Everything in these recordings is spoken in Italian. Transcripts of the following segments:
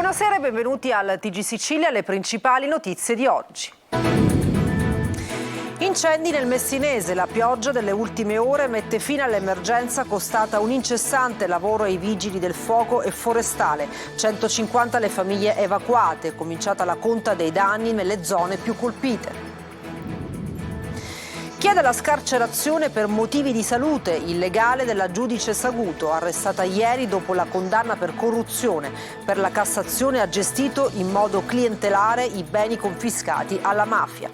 Buonasera e benvenuti al TG Sicilia, le principali notizie di oggi. Incendi nel Messinese, la pioggia delle ultime ore mette fine all'emergenza costata un incessante lavoro ai vigili del fuoco e forestale. 150 le famiglie evacuate, è cominciata la conta dei danni nelle zone più colpite. Chiede la scarcerazione per motivi di salute, illegale della giudice Saguto, arrestata ieri dopo la condanna per corruzione. Per la Cassazione ha gestito in modo clientelare i beni confiscati alla mafia.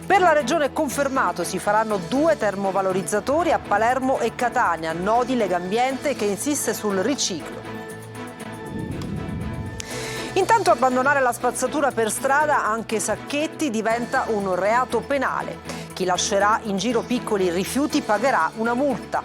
Per la Regione è confermato, si faranno 2 termovalorizzatori a Palermo e Catania, Nodi Legambiente che insiste sul riciclo. Intanto abbandonare la spazzatura per strada, anche sacchetti, diventa un reato penale. Chi lascerà in giro piccoli rifiuti pagherà una multa.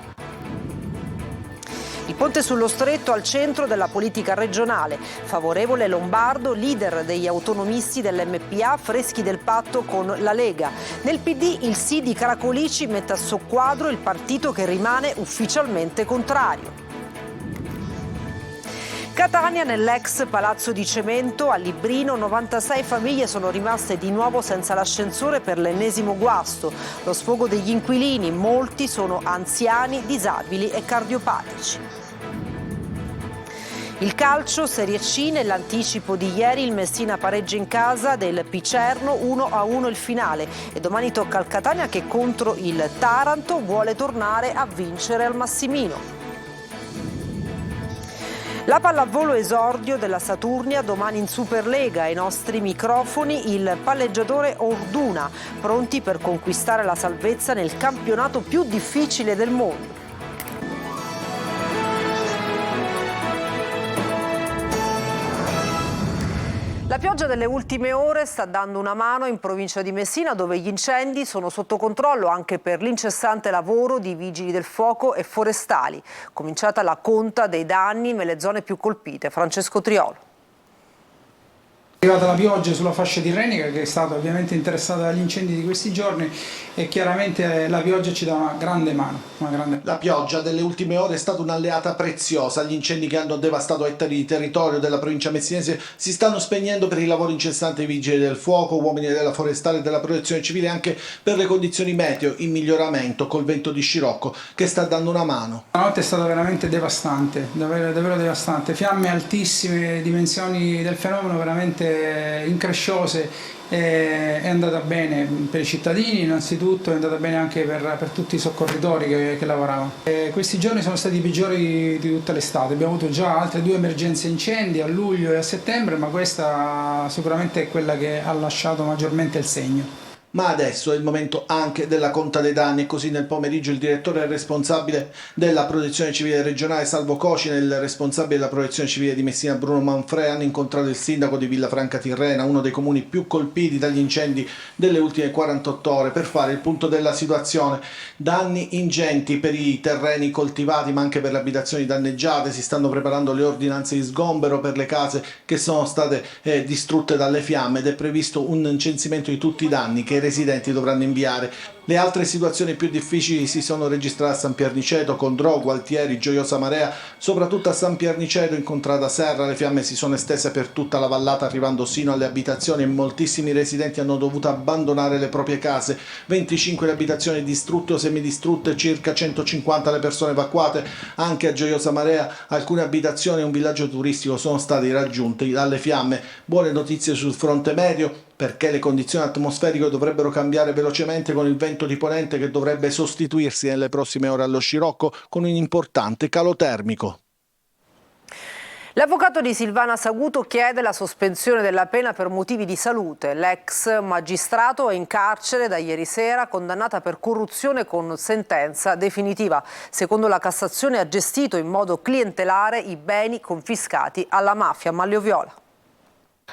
Il ponte sullo Stretto al centro della politica regionale. Favorevole Lombardo, leader degli autonomisti dell'MPA, freschi del patto con la Lega. Nel PD il sì di Caracolici mette a soqquadro il partito che rimane ufficialmente contrario. Catania, nell'ex Palazzo di Cemento, a Librino, 96 famiglie sono rimaste di nuovo senza l'ascensore per l'ennesimo guasto. Lo sfogo degli inquilini, molti sono anziani, disabili e cardiopatici. Il calcio, Serie C, nell'anticipo di ieri il Messina pareggia in casa del Picerno, 1-1 il finale. E domani tocca al Catania che contro il Taranto vuole tornare a vincere al Massimino. La pallavolo esordio della Saturnia domani in Superlega, ai nostri microfoni il palleggiatore Orduna, pronti per conquistare la salvezza nel campionato più difficile del mondo. La pioggia delle ultime ore sta dando una mano in provincia di Messina, dove gli incendi sono sotto controllo anche per l'incessante lavoro di vigili del fuoco e forestali. Cominciata la conta dei danni nelle zone più colpite. Francesco Triolo. È arrivata la pioggia sulla fascia tirrenica, che è stata ovviamente interessata dagli incendi di questi giorni, e chiaramente la pioggia ci dà una grande mano. La pioggia delle ultime ore è stata un'alleata preziosa. Gli incendi che hanno devastato ettari di territorio della provincia messinese si stanno spegnendo per il lavoro incessante dei vigili del fuoco, uomini della forestale e della protezione civile, anche per le condizioni meteo in miglioramento col vento di scirocco che sta dando una mano. La notte è stata veramente devastante, davvero devastante, fiamme altissime, dimensioni del fenomeno veramente incresciose. È andata bene per i cittadini innanzitutto, è andata bene anche per tutti i soccorritori che lavoravano. Questi giorni sono stati i peggiori di tutta l'estate, abbiamo avuto già altre 2 emergenze incendi a luglio e a settembre, ma questa sicuramente è quella che ha lasciato maggiormente il segno. Ma adesso è il momento anche della conta dei danni, e così nel pomeriggio il direttore e responsabile della protezione civile regionale Salvo Cocina e il responsabile della protezione civile di Messina Bruno Manfrè hanno incontrato il sindaco di Villafranca Tirrena, uno dei comuni più colpiti dagli incendi delle ultime 48 ore, per fare il punto della situazione. Danni ingenti per i terreni coltivati ma anche per le abitazioni danneggiate. Si stanno preparando le ordinanze di sgombero per le case che sono state distrutte dalle fiamme, ed è previsto un censimento di tutti i danni che i residenti dovranno inviare. Le altre situazioni più difficili si sono registrate a San Pierniceto, Condrò, Gualtieri, Gioiosa Marea. Soprattutto a San Pierniceto, in Contrada Serra, le fiamme si sono estese per tutta la vallata, arrivando sino alle abitazioni, e moltissimi residenti hanno dovuto abbandonare le proprie case. 25 le abitazioni distrutte o semidistrutte, circa 150 le persone evacuate. Anche a Gioiosa Marea alcune abitazioni e un villaggio turistico sono stati raggiunti dalle fiamme. Buone notizie sul fronte medio, perché le condizioni atmosferiche dovrebbero cambiare velocemente, con il vento di ponente che dovrebbe sostituirsi nelle prossime ore allo scirocco con un importante calo termico. L'avvocato di Silvana Saguto chiede la sospensione della pena per motivi di salute. L'ex magistrato è in carcere da ieri sera, condannata per corruzione con sentenza definitiva. Secondo la Cassazione ha gestito in modo clientelare i beni confiscati alla mafia. Maglio Viola.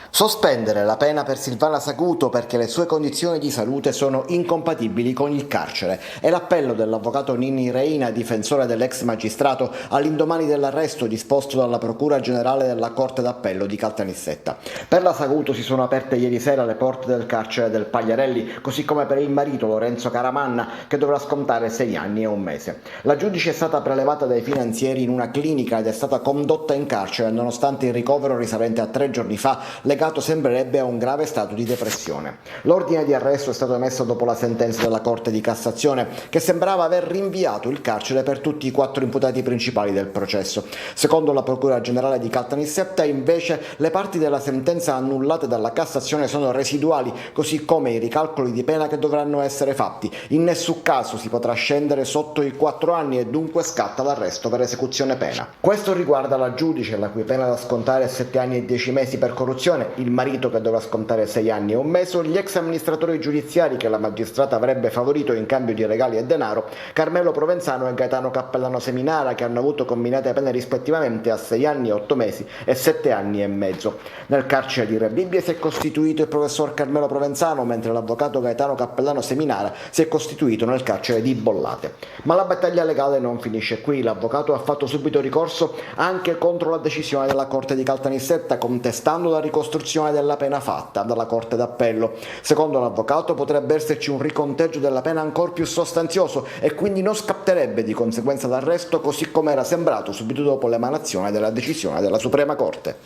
Sospendere la pena per Silvana Saguto perché le sue condizioni di salute sono incompatibili con il carcere. È l'appello dell'avvocato Ninni Reina, difensore dell'ex magistrato, all'indomani dell'arresto disposto dalla Procura Generale della Corte d'Appello di Caltanissetta. Per la Saguto si sono aperte ieri sera le porte del carcere del Pagliarelli, così come per il marito Lorenzo Caramanna, che dovrà scontare 6 anni e 1 mese. La giudice è stata prelevata dai finanzieri in una clinica ed è stata condotta in carcere nonostante il ricovero risalente a 3 giorni fa, legato sembrerebbe a un grave stato di depressione. L'ordine di arresto è stato emesso dopo la sentenza della Corte di Cassazione, che sembrava aver rinviato il carcere per tutti i 4 imputati principali del processo. Secondo la Procura Generale di Caltanissetta, invece, le parti della sentenza annullate dalla Cassazione sono residuali, così come i ricalcoli di pena che dovranno essere fatti. In nessun caso si potrà scendere sotto i 4 anni e dunque scatta l'arresto per esecuzione pena. Questo riguarda la giudice, la cui pena da scontare è 7 anni e 10 mesi per corruzione, il marito che dovrà scontare 6 anni e 1 mese, gli ex amministratori giudiziari che la magistrata avrebbe favorito in cambio di regali e denaro, Carmelo Provenzano e Gaetano Cappellano Seminara, che hanno avuto combinate pene rispettivamente a 6 anni e 8 mesi e 7 anni e mezzo. Nel carcere di Rebibbia si è costituito il professor Carmelo Provenzano, mentre l'avvocato Gaetano Cappellano Seminara si è costituito nel carcere di Bollate. Ma la battaglia legale non finisce qui. L'avvocato ha fatto subito ricorso anche contro la decisione della Corte di Caltanissetta, contestando la ricostruzione della pena fatta dalla Corte d'Appello. Secondo l'avvocato potrebbe esserci un riconteggio della pena ancor più sostanzioso e quindi non scatterebbe di conseguenza l'arresto, così come era sembrato subito dopo l'emanazione della decisione della Suprema Corte.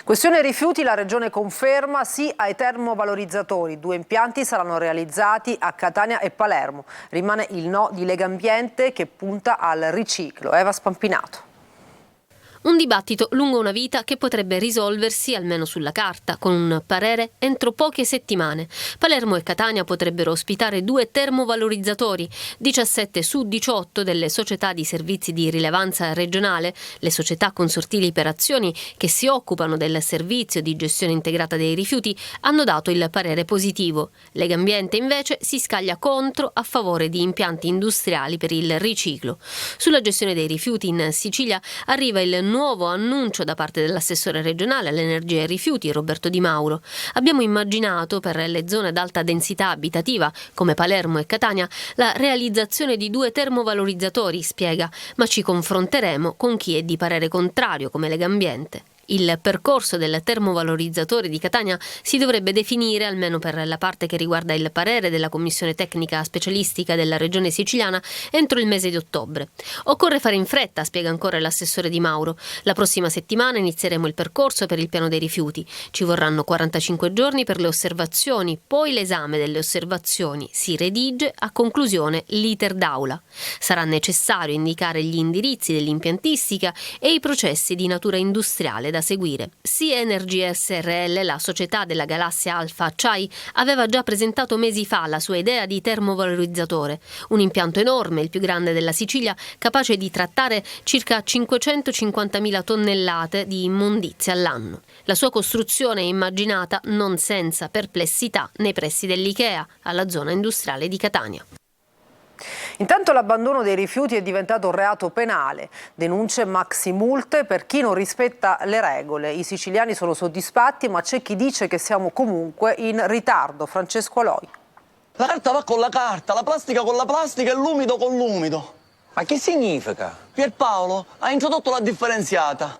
Questione rifiuti, la Regione conferma sì ai termovalorizzatori. 2 impianti saranno realizzati a Catania e Palermo. Rimane il no di Legambiente, che punta al riciclo. Eva Spampinato. Un dibattito lungo una vita che potrebbe risolversi, almeno sulla carta, con un parere entro poche settimane. Palermo e Catania potrebbero ospitare 2 termovalorizzatori, 17 su 18 delle società di servizi di rilevanza regionale, le società consortili per azioni che si occupano del servizio di gestione integrata dei rifiuti, hanno dato il parere positivo. Legambiente invece si scaglia contro a favore di impianti industriali per il riciclo. Sulla gestione dei rifiuti in Sicilia arriva il nuovo annuncio da parte dell'assessore regionale all'energia e ai rifiuti Roberto Di Mauro. Abbiamo immaginato per le zone ad alta densità abitativa come Palermo e Catania la realizzazione di 2 termovalorizzatori, spiega, ma ci confronteremo con chi è di parere contrario come Legambiente. Il percorso del termovalorizzatore di Catania si dovrebbe definire, almeno per la parte che riguarda il parere della Commissione Tecnica Specialistica della Regione Siciliana, entro il mese di ottobre. Occorre fare in fretta, spiega ancora l'assessore Di Mauro. La prossima settimana inizieremo il percorso per il piano dei rifiuti. Ci vorranno 45 giorni per le osservazioni, poi l'esame delle osservazioni si redige, a conclusione l'iter d'aula. Sarà necessario indicare gli indirizzi dell'impiantistica e i processi di natura industriale da seguire. Sea Energy SRL, la società della galassia Alfa Acciai, aveva già presentato mesi fa la sua idea di termovalorizzatore, un impianto enorme, il più grande della Sicilia, capace di trattare circa 550.000 tonnellate di immondizia all'anno. La sua costruzione è immaginata non senza perplessità nei pressi dell'Ikea, alla zona industriale di Catania. Intanto l'abbandono dei rifiuti è diventato un reato penale. Denunce, maxi multe per chi non rispetta le regole. I siciliani sono soddisfatti, ma c'è chi dice che siamo comunque in ritardo. Francesco Aloi. La carta va con la carta, la plastica con la plastica e l'umido con l'umido. Ma che significa? Pierpaolo ha introdotto la differenziata.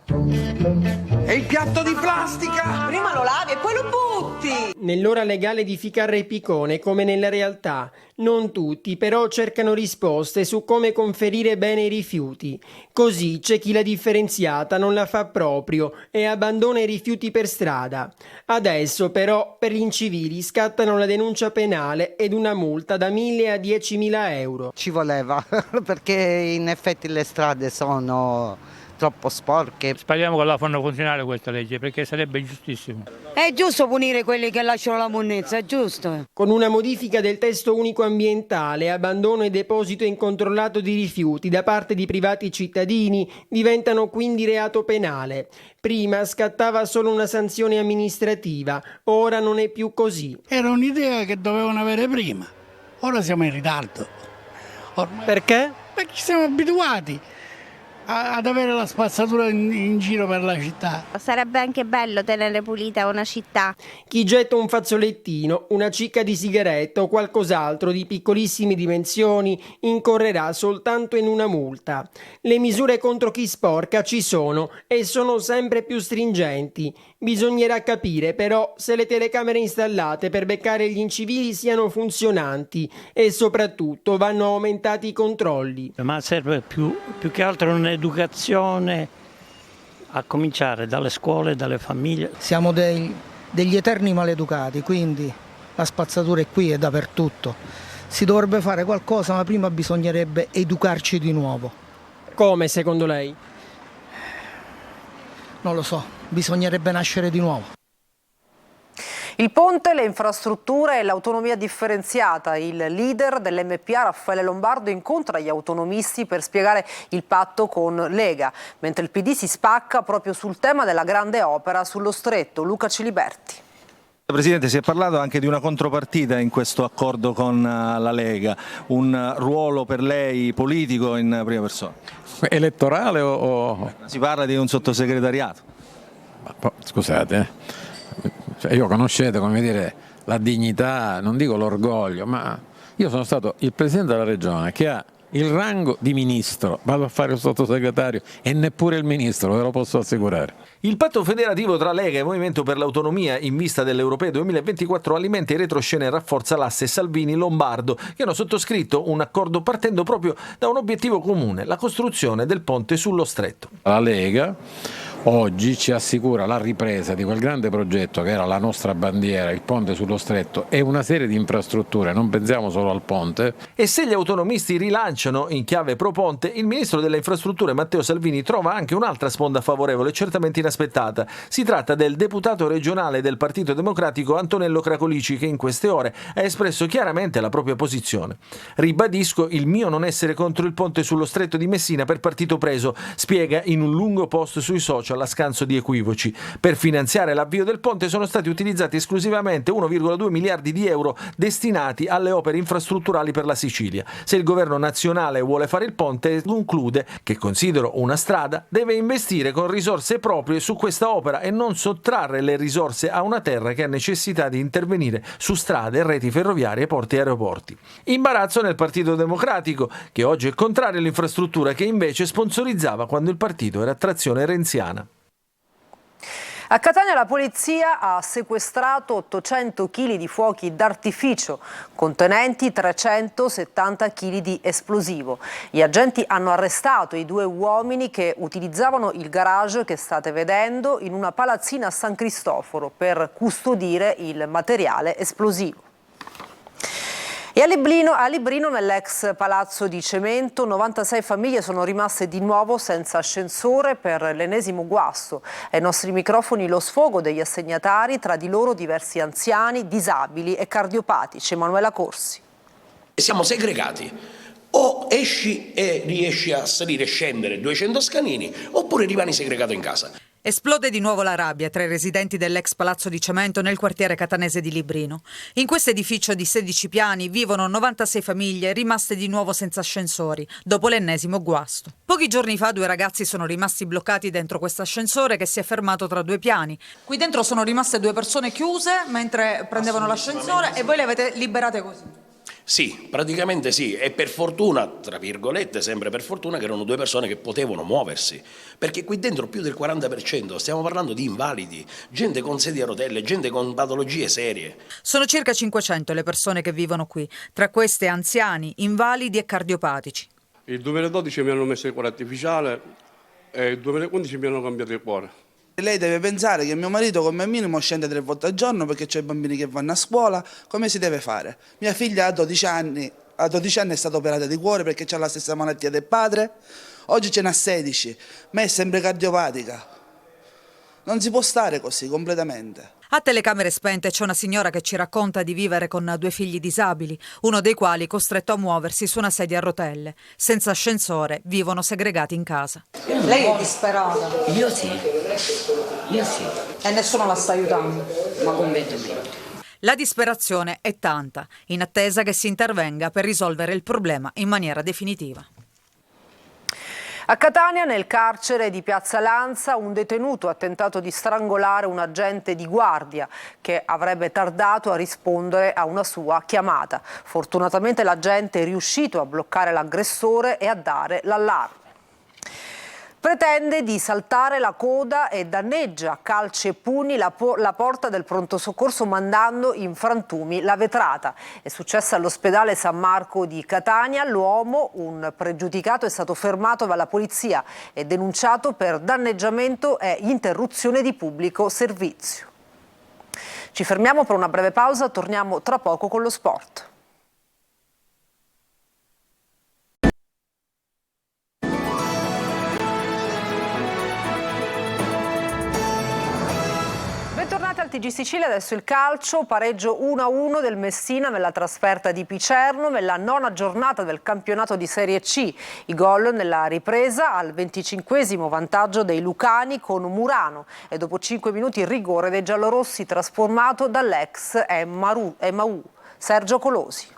E il piatto di plastica? Prima lo lavi e poi lo butti! Nell'ora legale di Ficarra e Picone, come nella realtà, non tutti però cercano risposte su come conferire bene i rifiuti. Così c'è chi la differenziata non la fa proprio e abbandona i rifiuti per strada. Adesso però per gli incivili scattano la denuncia penale ed una multa da 1.000 a 10.000 euro. Ci voleva, perché in effetti le strade sono troppo sporche. Speriamo che la fanno funzionare questa legge, perché sarebbe giustissimo. È giusto punire quelli che lasciano la monnezza, è giusto. Con una modifica del testo unico ambientale, abbandono e deposito incontrollato di rifiuti da parte di privati cittadini diventano quindi reato penale. Prima scattava solo una sanzione amministrativa, ora non è più così. Era un'idea che dovevano avere prima, ora siamo in ritardo. Perché? Perché siamo abituati ad avere la spazzatura in giro per la città. Sarebbe anche bello tenere pulita una città. Chi getta un fazzolettino, una cicca di sigaretta o qualcos'altro di piccolissime dimensioni incorrerà soltanto in una multa. Le misure contro chi sporca ci sono e sono sempre più stringenti. Bisognerà capire però se le telecamere installate per beccare gli incivili siano funzionanti e soprattutto vanno aumentati i controlli. Ma serve più che altro un'educazione, a cominciare dalle scuole, dalle famiglie. Siamo degli eterni maleducati, quindi la spazzatura è qui e dappertutto. Si dovrebbe fare qualcosa, ma prima bisognerebbe educarci di nuovo. Come secondo lei? Non lo so, bisognerebbe nascere di nuovo. Il ponte, le infrastrutture e l'autonomia differenziata. Il leader dell'MPA, Raffaele Lombardo, incontra gli autonomisti per spiegare il patto con Lega, mentre il PD si spacca proprio sul tema della grande opera sullo Stretto. Luca Ciliberti. Presidente, si è parlato anche di una contropartita in questo accordo con la Lega, un ruolo per lei politico in prima persona? Elettorale o... Si parla di un sottosegretariato. Scusate, io conoscete, come dire, la dignità, non dico l'orgoglio, ma io sono stato il Presidente della Regione che ha il rango di ministro, vado a fare il sottosegretario e neppure il ministro, ve lo posso assicurare. Il patto federativo tra Lega e Movimento per l'Autonomia in vista delle Europee 2024 alimenta in retroscena e rafforza l'asse Salvini-Lombardo, che hanno sottoscritto un accordo partendo proprio da un obiettivo comune, la costruzione del ponte sullo Stretto. La Lega oggi ci assicura la ripresa di quel grande progetto che era la nostra bandiera, il ponte sullo Stretto, e una serie di infrastrutture, non pensiamo solo al ponte. E se gli autonomisti rilanciano in chiave pro ponte, il ministro delle infrastrutture Matteo Salvini trova anche un'altra sponda favorevole, certamente inaspettata. Si tratta del deputato regionale del Partito Democratico Antonello Cracolici, che in queste ore ha espresso chiaramente la propria posizione. Ribadisco il mio non essere contro il ponte sullo Stretto di Messina per partito preso, spiega in un lungo post sui social a scanso di equivoci. Per finanziare l'avvio del ponte sono stati utilizzati esclusivamente 1,2 miliardi di euro destinati alle opere infrastrutturali per la Sicilia. Se il governo nazionale vuole fare il ponte, conclude che, considero una strada, deve investire con risorse proprie su questa opera e non sottrarre le risorse a una terra che ha necessità di intervenire su strade, reti ferroviarie, porti e aeroporti. Imbarazzo nel Partito Democratico, che oggi è contrario all'infrastruttura che invece sponsorizzava quando il partito era a trazione renziana. A Catania la polizia ha sequestrato 800 kg di fuochi d'artificio contenenti 370 kg di esplosivo. Gli agenti hanno arrestato i 2 uomini che utilizzavano il garage che state vedendo in una palazzina a San Cristoforo per custodire il materiale esplosivo. E a Librino, nell'ex palazzo di cemento, 96 famiglie sono rimaste di nuovo senza ascensore per l'ennesimo guasto. Ai nostri microfoni lo sfogo degli assegnatari, tra di loro diversi anziani, disabili e cardiopatici. Emanuela Corsi. Siamo segregati. O esci e riesci a salire e scendere 200 scanini, oppure rimani segregato in casa. Esplode di nuovo la rabbia tra i residenti dell'ex palazzo di cemento nel quartiere catanese di Librino. In questo edificio di 16 piani vivono 96 famiglie rimaste di nuovo senza ascensori, dopo l'ennesimo guasto. Pochi giorni fa 2 ragazzi sono rimasti bloccati dentro questo ascensore che si è fermato tra 2 piani. Qui dentro sono rimaste 2 persone chiuse mentre prendevano l'ascensore e voi le avete liberate così? Sì, praticamente sì, e per fortuna, tra virgolette, sempre per fortuna, che erano 2 persone che potevano muoversi, perché qui dentro più del 40%, stiamo parlando di invalidi, gente con sedie a rotelle, gente con patologie serie. Sono circa 500 le persone che vivono qui, tra queste anziani, invalidi e cardiopatici. Il 2012 mi hanno messo il cuore artificiale e il 2015 mi hanno cambiato il cuore. Lei deve pensare che mio marito come minimo scende 3 volte al giorno perché c'è bambini che vanno a scuola, come si deve fare? Mia figlia ha 12 anni è stata operata di cuore perché ha la stessa malattia del padre, oggi ce n'ha 16, ma è sempre cardiopatica. Non si può stare così completamente. A telecamere spente c'è una signora che ci racconta di vivere con 2 figli disabili, uno dei quali costretto a muoversi su una sedia a rotelle. Senza ascensore, vivono segregati in casa. Lei è disperata? Io sì. E nessuno la sta aiutando? Ma completamente. La disperazione è tanta, in attesa che si intervenga per risolvere il problema in maniera definitiva. A Catania, nel carcere di Piazza Lanza, un detenuto ha tentato di strangolare un agente di guardia che avrebbe tardato a rispondere a una sua chiamata. Fortunatamente l'agente è riuscito a bloccare l'aggressore e a dare l'allarme. Pretende di saltare la coda e danneggia a calci e pugni la porta del pronto soccorso mandando in frantumi la vetrata. È successo all'ospedale San Marco di Catania. L'uomo, un pregiudicato, è stato fermato dalla polizia e denunciato per danneggiamento e interruzione di pubblico servizio. Ci fermiamo per una breve pausa, torniamo tra poco con lo sport. Bentornati al TG Sicilia, adesso il calcio, pareggio 1-1 del Messina nella trasferta di Picerno nella 9ª giornata del campionato di Serie C. I gol nella ripresa al 25esimo vantaggio dei lucani con Murano e dopo 5 minuti il rigore dei giallorossi trasformato dall'ex Emaù. Sergio Colosi.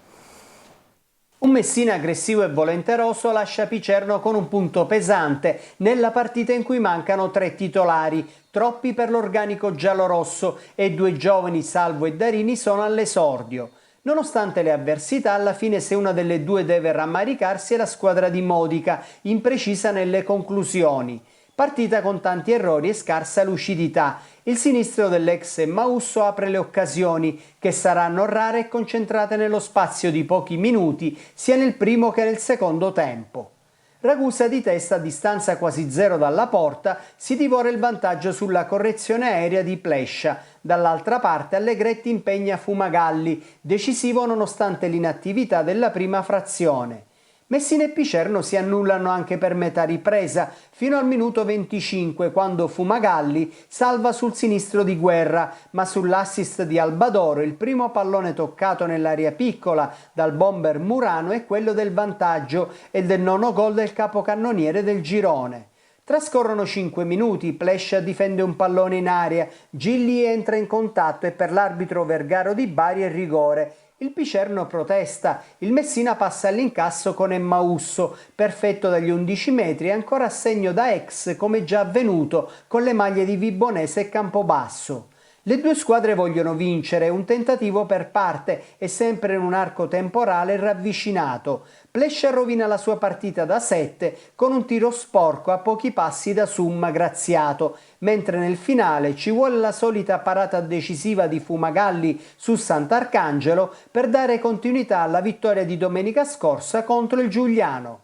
Un Messina aggressivo e volenteroso lascia Picerno con un punto pesante nella partita in cui mancano 3 titolari, troppi per l'organico giallorosso, e 2 giovani, Salvo e Darini, sono all'esordio. Nonostante le avversità, alla fine se una delle due deve rammaricarsi è la squadra di Modica, imprecisa nelle conclusioni. Partita con tanti errori e scarsa lucidità. Il sinistro dell'ex Mausso apre le occasioni, che saranno rare e concentrate nello spazio di pochi minuti, sia nel primo che nel secondo tempo. Ragusa di testa a distanza quasi zero dalla porta, si divora il vantaggio sulla correzione aerea di Plescia. Dall'altra parte Allegretti impegna Fumagalli, decisivo nonostante l'inattività della prima frazione. Messina e Picerno si annullano anche per metà ripresa, fino al minuto 25, quando Fumagalli salva sul sinistro di Guerra, ma sull'assist di Albadoro il primo pallone toccato nell'area piccola dal bomber Murano è quello del vantaggio e del nono gol del capocannoniere del girone. Trascorrono 5 minuti, Plescia difende un pallone in aria, Gilli entra in contatto e per l'arbitro Vergaro di Bari è rigore. Il Picerno protesta, il Messina passa all'incasso con Emmausso, perfetto dagli 11 metri e ancora a segno da ex come già avvenuto con le maglie di Vibonese e Campobasso. Le due squadre vogliono vincere, un tentativo per parte e sempre in un arco temporale ravvicinato. Plescia rovina la sua partita da 7 con un tiro sporco a pochi passi da Summa Graziato, mentre nel finale ci vuole la solita parata decisiva di Fumagalli su Sant'Arcangelo per dare continuità alla vittoria di domenica scorsa contro il Giuliano.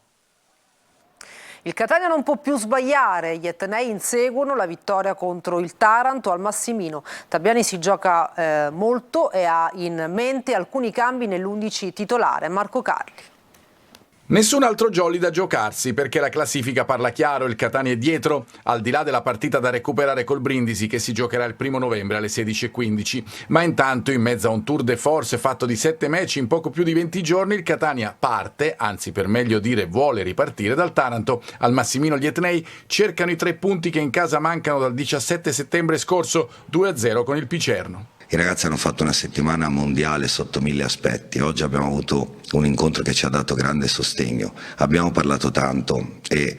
Il Catania non può più sbagliare, gli etnei inseguono la vittoria contro il Taranto al Massimino. Tabiani si gioca molto e ha in mente alcuni cambi nell'11 titolare. Marco Carli. Nessun altro jolly da giocarsi perché la classifica parla chiaro, il Catania è dietro, al di là della partita da recuperare col Brindisi che si giocherà il 1 novembre alle 16:15, ma intanto in mezzo a un tour de force fatto di 7 match in poco più di 20 giorni il Catania parte, anzi per meglio dire vuole ripartire dal Taranto. Al Massimino gli etnei cercano i 3 punti che in casa mancano dal 17 settembre scorso, 2-0 con il Picerno. I ragazzi hanno fatto una settimana mondiale sotto 1000 aspetti. Oggi abbiamo avuto un incontro che ci ha dato grande sostegno. Abbiamo parlato tanto e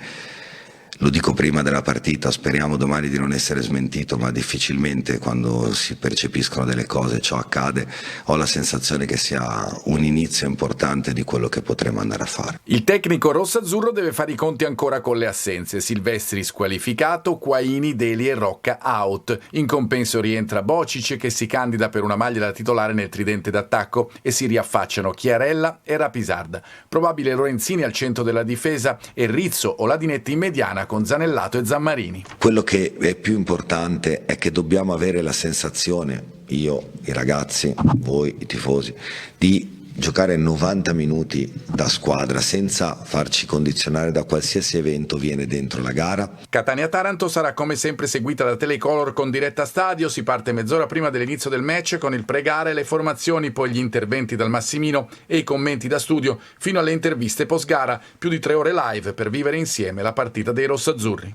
lo dico prima della partita, speriamo domani di non essere smentito, ma difficilmente quando si percepiscono delle cose ciò accade. Ho la sensazione che sia un inizio importante di quello che potremo andare a fare. Il tecnico rossazzurro deve fare i conti ancora con le assenze. Silvestri squalificato, Quaini, Deli e Rocca out. In compenso rientra Bocic che si candida per una maglia da titolare nel tridente d'attacco e si riaffacciano Chiarella e Rapisarda. Probabile Lorenzini al centro della difesa e Rizzo o Ladinetti in mediana con Zanellato e Zammarini. Quello che è più importante è che dobbiamo avere la sensazione, io, i ragazzi, voi, i tifosi, di giocare 90 minuti da squadra senza farci condizionare da qualsiasi evento viene dentro la gara. Catania-Taranto sarà come sempre seguita da Telecolor con diretta stadio. Si parte mezz'ora prima dell'inizio del match con il pregare, le formazioni, poi gli interventi dal Massimino e i commenti da studio fino alle interviste post gara, più di 3 ore live per vivere insieme la partita dei rossazzurri.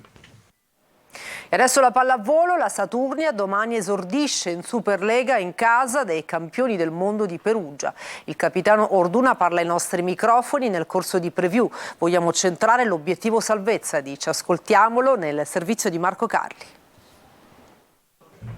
E adesso la pallavolo, la Saturnia domani esordisce in Superlega in casa dei campioni del mondo di Perugia. Il capitano Orduna parla ai nostri microfoni nel corso di preview. Vogliamo centrare l'obiettivo salvezza, dice. Ascoltiamolo nel servizio di Marco Carli.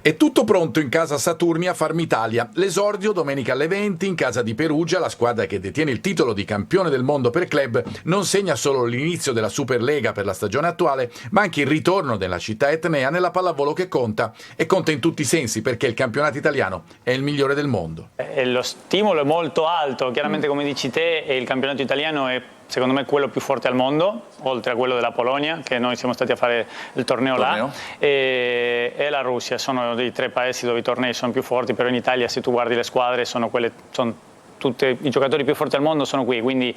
È tutto pronto in casa Saturnia Farmitalia. L'esordio domenica alle 20 in casa di Perugia. La squadra che detiene il titolo di campione del mondo per club non segna solo l'inizio della Superlega per la stagione attuale, ma anche il ritorno della città etnea nella pallavolo che conta, e conta in tutti i sensi perché il campionato italiano è il migliore del mondo. Lo stimolo è molto alto, chiaramente come dici te il campionato italiano è secondo me quello più forte al mondo, oltre a quello della Polonia, che noi siamo stati a fare il torneo là, e la Russia. Sono dei 3 paesi dove i tornei sono più forti, però in Italia se tu guardi le squadre sono tutti i giocatori più forti al mondo sono qui, quindi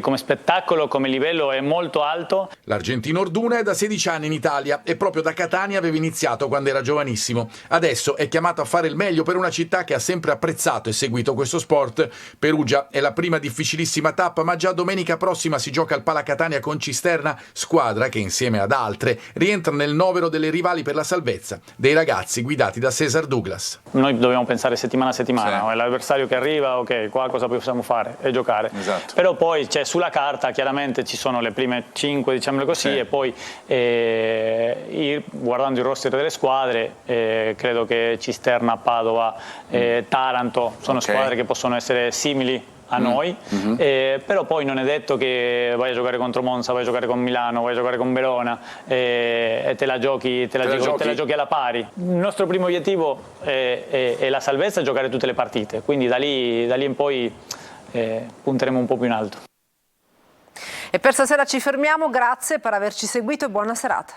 come spettacolo, come livello è molto alto. L'argentino Orduna è da 16 anni in Italia e proprio da Catania aveva iniziato quando era giovanissimo. Adesso è chiamato a fare il meglio per una città che ha sempre apprezzato e seguito questo sport. Perugia è la prima difficilissima tappa, ma già domenica prossima si gioca al Palacatania con Cisterna, squadra che insieme ad altre rientra nel novero delle rivali per la salvezza, dei ragazzi guidati da Cesar Douglas. Noi dobbiamo pensare settimana a settimana, no? È l'avversario che arriva, ok, qua cosa possiamo fare e giocare. Esatto. Però poi sulla carta chiaramente ci sono le prime 5, diciamolo così, e poi guardando il roster delle squadre credo che Cisterna, Padova, Taranto sono squadre che possono essere simili a noi, però poi non è detto che vai a giocare contro Monza, vai a giocare con Milano, vai a giocare con Verona e te la giochi alla pari. Il nostro primo obiettivo è la salvezza e giocare tutte le partite, quindi da lì in poi punteremo un po' più in alto. E per stasera ci fermiamo, grazie per averci seguito e buona serata.